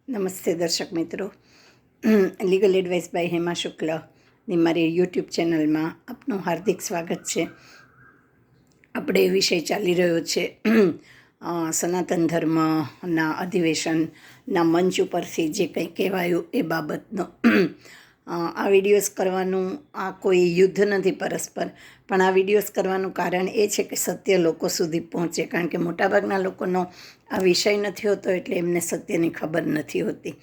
નમસ્તે દર્શક મિત્રો. લીગલ એડવાઇસ બાય હેમા શુક્લની મારી યુટ્યુબ ચેનલમાં આપનું હાર્દિક સ્વાગત છે. આપણે એ વિષય ચાલી રહ્યો છે સનાતન ધર્મના અધિવેશનના મંચ ઉપરથી જે કંઈ કહેવાયું એ બાબતનો આ વિડીયોઝ કરવાનું આ કોઈ યુદ્ધ નથી પરસ્પર, પણ આ વિડીયોઝ કરવાનું કારણ એ છે કે સત્ય લોકો સુધી પહોંચે. કારણ કે મોટાભાગના લોકોનો આ વિષય નથી હોતો, એટલે એમને સત્યની ખબર નથી હોતી.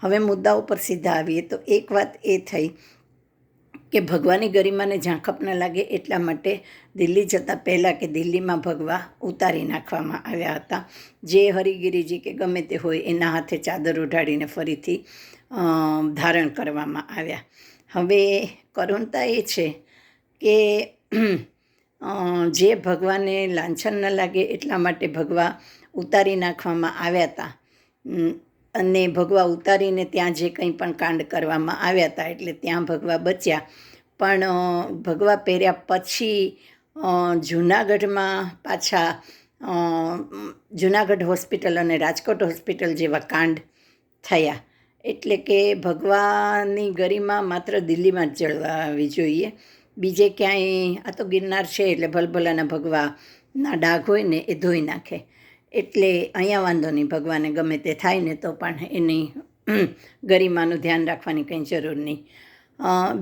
હવે મુદ્દા ઉપર સીધા આવીએ તો એક વાત એ થઈ કે ભગવાની ગરિમાને ઝાંખપ ન લાગે એટલા માટે દિલ્હી જતાં પહેલાં કે દિલ્હીમાં ભગવા ઉતારી નાખવામાં આવ્યા હતા. જે હરિગીરીજી કે ગમે તે હોય એના હાથે ચાદર ઉઢાડીને ફરીથી ધારણ કરવામાં આવ્યા. હવે કરુણતા એ છે કે જે ભગવાને લાંછન ન લાગે એટલા માટે ભગવા ઉતારી નાખવામાં આવ્યા હતા, અને ભગવા ઉતારીને ત્યાં જે કંઈ પણ કાંડ કરવામાં આવ્યા હતા એટલે ત્યાં ભગવા બચ્યા. પણ ભગવા પહેર્યા પછી જૂનાગઢમાં પાછા જૂનાગઢ હોસ્પિટલ અને રાજકોટ હોસ્પિટલ જેવા કાંડ થયા. એટલે કે ભગવાની ગરિમા માત્ર દિલ્હીમાં જ જળવાવી જોઈએ, બીજે ક્યાંય આ તો ગિરનાર છે એટલે ભલભલાના ભગવાના ડાઘ હોય ને એ ધોઈ નાખે, એટલે અહીંયા વાંધો નહીં, ભગવાને ગમે તે થાય ને તો પણ એની ગરિમાનું ધ્યાન રાખવાની કંઈ જરૂર નહીં.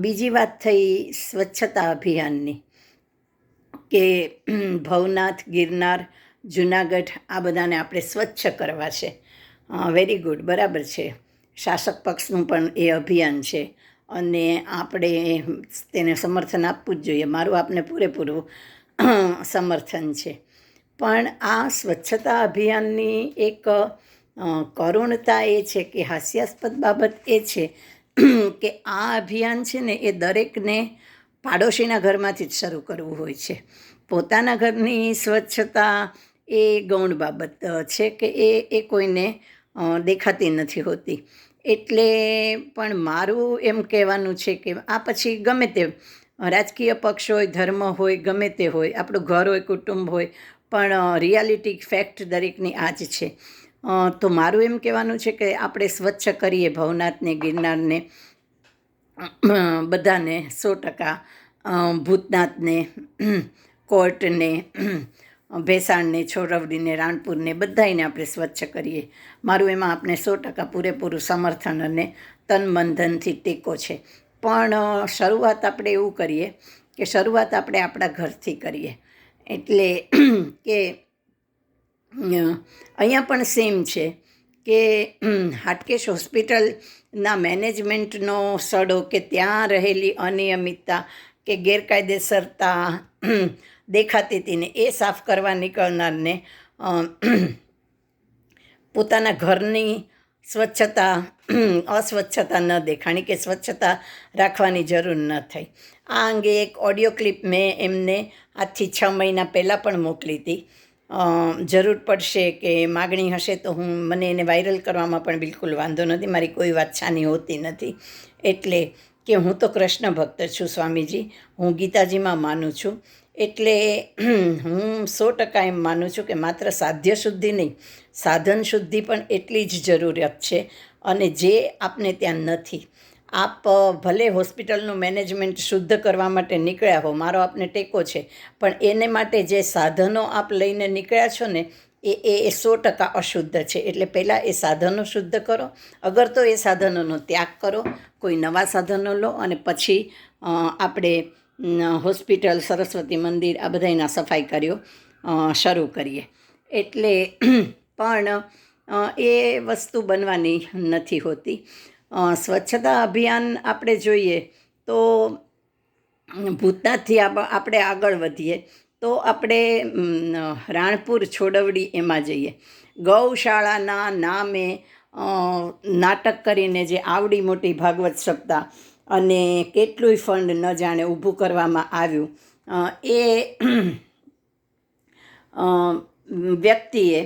બીજી વાત થઈ સ્વચ્છતા અભિયાનની, કે ભવનાથ, ગિરનાર, જૂનાગઢ આ બધાને આપણે સ્વચ્છ કરવા છે. વેરી ગુડ, બરાબર છે. શાસક પક્ષનું પણ એ અભિયાન છે અને આપણે તેને સમર્થન આપવું જ જોઈએ. મારું આપને પૂરેપૂરું સમર્થન છે. પણ આ સ્વચ્છતા અભિયાનની એક કરુણતા એ છે કે હાસ્યાસ્પદ બાબત એ છે કે આ અભિયાન છે ને એ દરેકને પાડોશીના ઘરમાંથી જ શરૂ કરવું હોય છે. પોતાના ઘરની સ્વચ્છતા એ ગૌણ બાબત છે કે એ કોઈને દેખાતી નથી હોતી. એટલે પણ મારું એમ કહેવાનું છે કે આ પછી ગમે તે રાજકીય પક્ષ હોય, ધર્મ હોય, ગમે તે હોય, આપણું ઘર હોય, કુટુંબ હોય, પણ રિયાલિટી ફેક્ટ દરેકની આ જ છે. તો મારું એમ કહેવાનું છે કે આપણે સ્વચ્છ કરીએ ભવનાથને, ગિરનારને, બધાને 100%, ભૂતનાથને, કોર્ટને, ભેસાણને, છોરવડીને, રાણપુરને બધાને આપણે સ્વચ્છ કરીએ. મારું એમાં આપણે 100% પૂરેપૂરું સમર્થન અને તન મન ધનથી ટેકો છે. પણ શરૂઆત આપણે એવું કરીએ કે શરૂઆત આપણે આપણા ઘરથી કરીએ. એટલે કે અહીંયા પણ સેમ છે કે હાટકેશ હોસ્પિટલના મેનેજમેન્ટનો સડો કે ત્યાં રહેલી અનિયમિતતા કે ગેરકાયદેસરતા દેખાતી હતી ને એ સાફ કરવા નીકળનારને પોતાના ઘરની સ્વચ્છતા અસ્વચ્છતા ન દેખાણી કે સ્વચ્છતા રાખવાની જરૂર ન થઈ. આ અંગે એક ઓડિયો ક્લિપ મેં એમને આજથી 6 મહિના પહેલાં પણ મોકલી હતી. જરૂર પડશે કે માગણી હશે તો મને એને વાયરલ કરવામાં પણ બિલકુલ વાંધો નથી. મારી કોઈ વાત છાની હોતી નથી. એટલે કે હું તો કૃષ્ણ ભક્ત છું સ્વામીજી, હું ગીતાજીમાં માનું છું. એટલે હું 100% એમ માનું છું કે માત્ર સાધ્ય શુદ્ધિ નહીં, સાધન શુદ્ધિ પણ એટલી જ જરૂરિયાત છે, અને જે આપને ત્યાં નથી. આપ ભલે હોસ્પિટલનું મેનેજમેન્ટ શુદ્ધ કરવા માટે નીકળ્યા હો, મારો આપને ટેકો છે, પણ એને માટે જે સાધનો આપ લઈને નીકળ્યા છો ને એ 100% અશુદ્ધ છે. એટલે પહેલાં એ સાધનો શુદ્ધ કરો, અગર તો એ સાધનોનો ત્યાગ કરો, કોઈ નવા સાધનો લો, અને પછી આપણે હોસ્પિટલ, સરસ્વતી મંદિર આ બધાના સફાઈ કાર્યો શરૂ કરીએ. એટલે પણ એ વસ્તુ બનવાની નથી હોતી. સ્વચ્છતા અભિયાન આપણે જોઈએ તો ભૂતનાથથી આપણે આગળ વધીએ તો આપણે રાણપુર, છોડવડી એમાં જઈએ. ગૌશાળાના નામે નાટક કરીને જે આવડી મોટી ભાગવત સપ્તાહ અને કેટલુંય ફંડ ન જાણે ઊભું કરવામાં આવ્યું, એ વ્યક્તિએ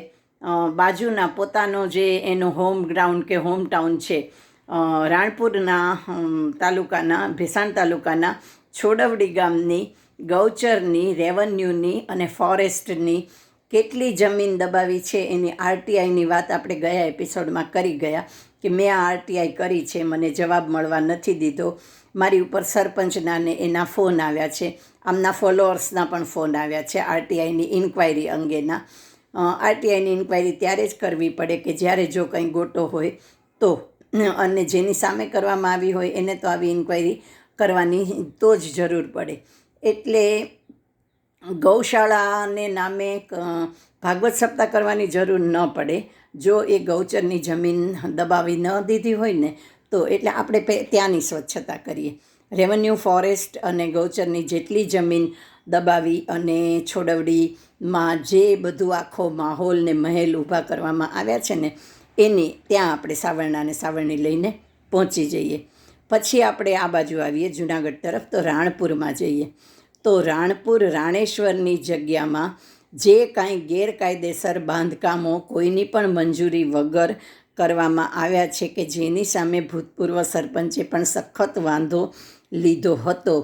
બાજુના પોતાનો જે એનો હોમ ગ્રાઉન્ડ કે હોમ ટાઉન છે, રાણપુરના તાલુકાના, ભેસાણ તાલુકાના છોડવડી ગામની ગૌચરની, રેવન્યુની અને ફોરેસ્ટની કેટલી જમીન દબાવી છે એની આરટીઆઈની વાત આપણે ગયા એપિસોડમાં કરી ગયા કે મેં આ આરટીઆઈ કરી છે, મને જવાબ મળવા નથી દીધો, મારી ઉપર સરપંચના ને એના ફોન આવ્યા છે, આમના ફોલોઅર્સના પણ ફોન આવ્યા છે આરટીઆઈની ઇન્ક્વાયરી અંગેના. આરટીઆઈની ઇન્ક્વાયરી ત્યારે જ કરવી પડે કે જ્યારે જો કંઈ ગોટો હોય તો, અને જેની સામે કરવામાં આવી હોય એને તો આવી ઇન્ક્વાયરી કરવાની તો જ જરૂર પડે. એટલે ગૌશાળાને નામે ભાગવત સપ્તાહ કરવાની જરૂર ન પડે. જો એ ગૌચરની જમીન દબાવી ન દીધી હોય ને તો એટલે આપણે ત્યાંની સ્વચ્છતા કરીએ. રેવન્યુ, ફોરેસ્ટ અને ગૌચરની જેટલી જમીન દબાવી અને છોડવડીમાં જે બધું આખો માહોલ ને મહેલ ઊભા કરવામાં આવ્યા છે ને એની ત્યાં આપણે સાવરણા અને સાવરણી લઈને પહોંચી જઈએ. પછી આપણે આ બાજુ આવીએ જુનાગઢ તરફ, તો રાણપુરમાં જઈએ. તો રાણપુર રાણેશ્વરની જગ્યામાં જે કાંઈ ગેરકાયદેસર બાંધકામો કોઈની પણ મંજૂરી વગર કરવામાં આવ્યા છે કે જેની સામે ભૂતપૂર્વ સરપંચે પણ સખત વાંધો લીધો હતો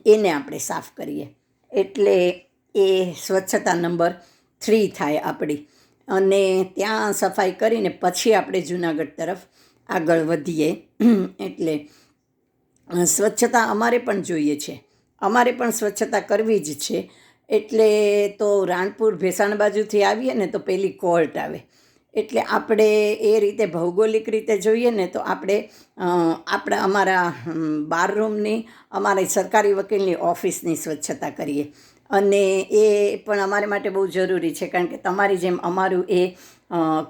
એને આપણે સાફ કરીએ. એટલે એ સ્વચ્છતા નંબર 3 થાય આપણી. અને ત્યાં સફાઈ કરીને પછી આપણે જુનાગઢ તરફ આગળ વધીએ. એટલે સ્વચ્છતા અમારે પણ જોઈએ છે, અમારે પણ સ્વચ્છતા કરવી જ છે. એટલે તો રાણપુર ભેસાણ બાજુથી આવીએ ને તો પેલી કોર્ટ આવે. એટલે આપણે એ રીતે ભૌગોલિક રીતે જોઈએ ને તો આપણે અમારા બારરૂમની, અમારી સરકારી વકીલની ઓફિસની સ્વચ્છતા કરીએ. અને એ પણ અમારે માટે બહુ જરૂરી છે, કારણ કે તમારી જેમ અમારું એ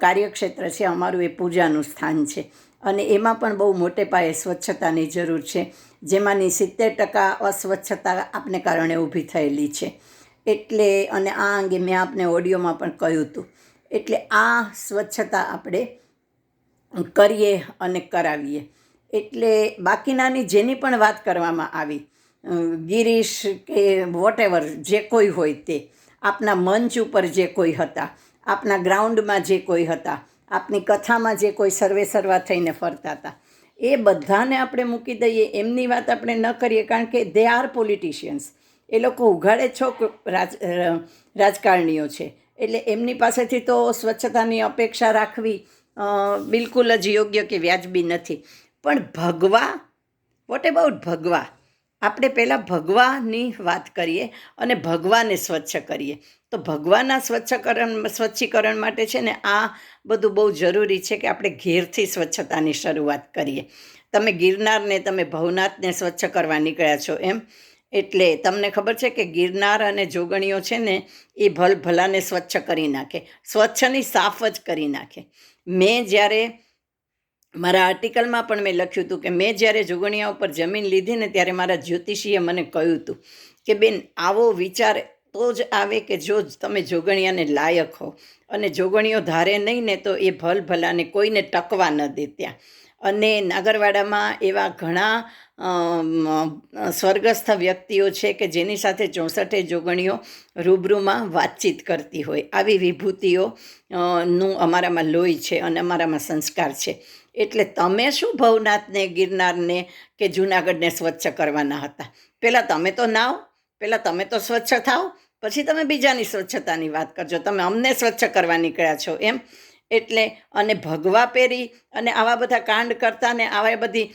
કાર્યક્ષેત્ર છે, અમારું એ પૂજાનું સ્થાન છે. અને એમાં પણ બહુ મોટે પાયે સ્વચ્છતાની જરૂર છે, જેમાંની 70% અસ્વચ્છતા આપને કારણે ઊભી થયેલી છે. એટલે અને આ અંગે મેં આપને ઓડિયોમાં પણ કહ્યું હતું. એટલે આ સ્વચ્છતા આપણે કરીએ અને કરાવીએ. એટલે બાકીનાની જેની પણ વાત કરવામાં આવી, ગિરીશ કે વોટેવર જે કોઈ હોય તે, આપના મંચ ઉપર જે કોઈ હતા, આપના ગ્રાઉન્ડમાં જે કોઈ હતા, આપની કથામાં જે કોઈ સર્વે સર્વા થઈને ફરતા હતા, એ બધાને આપણે મૂકી દઈએ, એમની વાત આપણે ન કરીએ, કારણ કે દે આર પોલિટિશિયન્સ. એ લોકો ઉઘાડે છોક રાજકારણીઓ છે. એટલે એમની પાસેથી તો સ્વચ્છતાની અપેક્ષા રાખવી બિલકુલ જ યોગ્ય કે વ્યાજબી નથી. પણ ભગવા, વોટ એબાઉટ ભગવા? આપણે પહેલાં ભગવાની વાત કરીએ અને ભગવાને સ્વચ્છ કરીએ. તો ભગવાનના સ્વચ્છીકરણ માટે છે ને આ બધું બહુ જરૂરી છે કે આપણે ઘેરથી સ્વચ્છતાની શરૂઆત કરીએ. તમે ગિરનારને, તમે ભવનાથને સ્વચ્છ કરવા નીકળ્યા છો એમ. એટલે તમને ખબર છે કે ગિરનાર અને જોગણીઓ છે ને એ ભલાને સ્વચ્છ કરી નાખે, સ્વચ્છની સાફ જ કરી નાખે. મેં જ્યારે મારા આર્ટિકલમાં પણ મેં લખ્યું હતું કે મેં જ્યારે જોગણિયા ઉપર જમીન લીધી ને ત્યારે મારા જ્યોતિષીએ મને કહ્યું હતું કે બેન, આવો વિચાર તો જ આવે કે જો તમે જોગણિયાને લાયક હો, અને જોગણીઓ ધારે નહીં ને તો એ ભલાને કોઈને ટકવા ન દે ત્યાં. અને નાગરવાડામાં એવા ઘણા સ્વર્ગસ્થ વ્યક્તિઓ છે કે જેની સાથે 64 જોગણીઓ રૂબરૂમાં વાતચીત કરતી હોય. આવી વિભૂતિઓ નું અમારામાં લોહી છે અને અમારામાં સંસ્કાર છે. એટલે તમે શું ભવનાથને, ગિરનારને કે જૂનાગઢને સ્વચ્છ કરવાના હતા? પહેલાં તમે તો નાવ, પહેલાં તમે તો સ્વચ્છ થાઓ, પછી તમે બીજાની સ્વચ્છતાની વાત કરજો. તમે અમને સ્વચ્છ કરવા નીકળ્યા છો એમ. એટલે અને ભગવા પહેરી અને આવા બધા કાંડ કરતા ને આવા બધી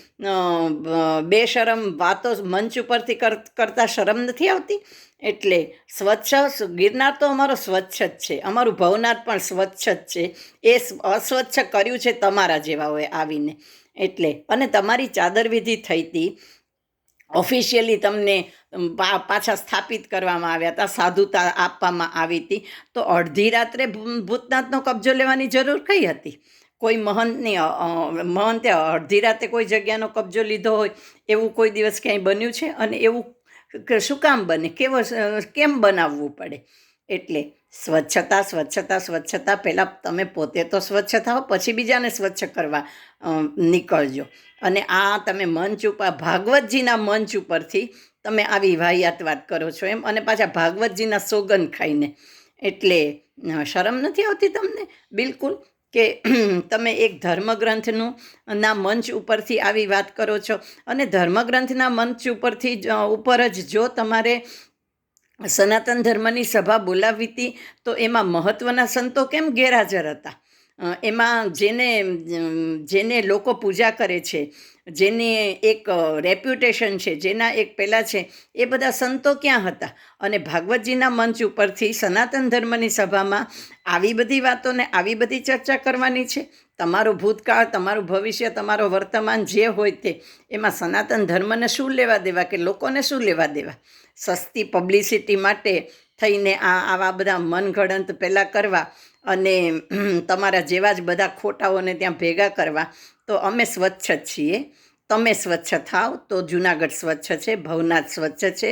બેશરમ વાતો મંચ ઉપરથી કરતા શરમ નથી આવતી? એટલે સ્વચ્છ, ગિરનાર તો અમારો સ્વચ્છ જ છે, અમારું ભવનાથ પણ સ્વચ્છ જ છે. એ અસ્વચ્છ કર્યું છે તમારા જેવાઓએ આવીને. એટલે અને તમારી ચાદર વિધિ થઈ હતી, ઓફિશિયલી તમને પાછા સ્થાપિત કરવામાં આવ્યા હતા, સાધુતા આપવામાં આવી હતી. તો અડધી રાત્રે ભૂતનાથનો કબજો લેવાની જરૂર કઈ હતી? કોઈ મહંતે અડધી રાતે કોઈ જગ્યાનો કબજો લીધો હોય એવું કોઈ દિવસ ક્યાંય બન્યું છે? અને એવું શું કામ બને? કેમ બનાવવું પડે? એટલે સ્વચ્છતા પહેલાં તમે પોતે તો સ્વચ્છ થાઓ, પછી બીજાને સ્વચ્છ કરવા નીકળજો. અને આ તમે મંચ ઉપર, ભાગવતજીના મંચ ઉપરથી તમે આવી વાહિયાત વાત કરો છો એમ, અને પાછા ભાગવતજીના સોગન ખાઈને. એટલે શરમ નથી આવતી તમને બિલકુલ? કે તમે એક ધર્મગ્રંથનું ના મંચ ઉપરથી આવી વાત કરો છો. અને ધર્મગ્રંથના મંચ ઉપર જ જો તમારે સનાતન ધર્મની સભા બોલાવી હતી તો એમાં મહત્ત્વના સંતો કેમ ગેરહાજર હતા? એમાં જેને લોકો પૂજા કરે છે, જેની એક રેપ્યુટેશન છે, જેના એક પેલા છે, એ બધા સંતો ક્યાં હતા? અને ભાગવતજીના મંચ ઉપરથી સનાતન ધર્મની સભામાં આવી બધી વાતોને આવી બધી ચર્ચા કરવાની છે? તમારું ભૂતકાળ, તમારું ભવિષ્ય, તમારો વર્તમાન જે હોય તે, એમાં સનાતન ધર્મને શું લેવા દેવા કે લોકોને શું લેવા દેવા? સસ્તી પબ્લિસિટી માટે થઈને આવા બધા મનગળંત પહેલાં કરવા અને તમારા જેવા જ બધા ખોટાઓને ત્યાં ભેગા કરવા. તો અમે સ્વચ્છ જ છીએ. તમે સ્વચ્છ થાવ તો જુનાગઢ સ્વચ્છ છે, ભવનાથ સ્વચ્છ છે,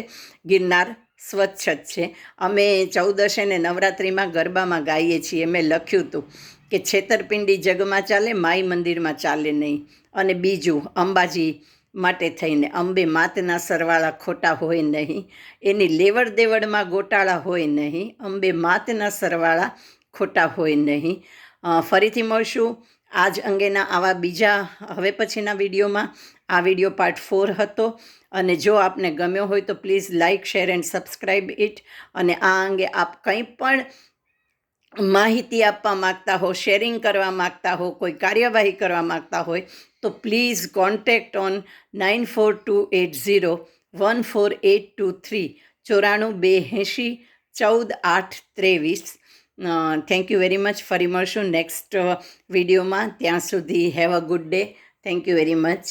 ગિરનાર સ્વચ્છ જ છે. અમે 14 ને નવરાત્રિમાં ગરબામાં ગાઈએ છીએ. મેં લખ્યું હતું કે છેતરપિંડી જગમાં ચાલે, માઈ મંદિરમાં ચાલે નહીં. અને બીજું, અંબાજી માટે થઈને અંબે માતના સરવાળા ખોટા હોય નહીં, એની લેવડ દેવડમાં ગોટાળા હોય નહીં, અંબે માતના સરવાળા ખોટા હોય નહીં. ફરીથી મળશું આજ અંગેના આવા બીજા હવે પછીના વિડીયોમાં. આ વિડીયો પાર્ટ 4 હતો. અને જો આપને ગમ્યો હોય તો please like, share and subscribe it. અને આ અંગે આપ કંઈ પણ માહિતી આપવા માગતા હો, શેરિંગ કરવા માગતા હો, કોઈ કાર્યવાહી કરવા માગતા હોય તો please contact on 9428014823 942814 thank you very much. ફરી મળશું નેક્સ્ટ વિડીયોમાં. ત્યાં સુધી have a good day. Thank you very much.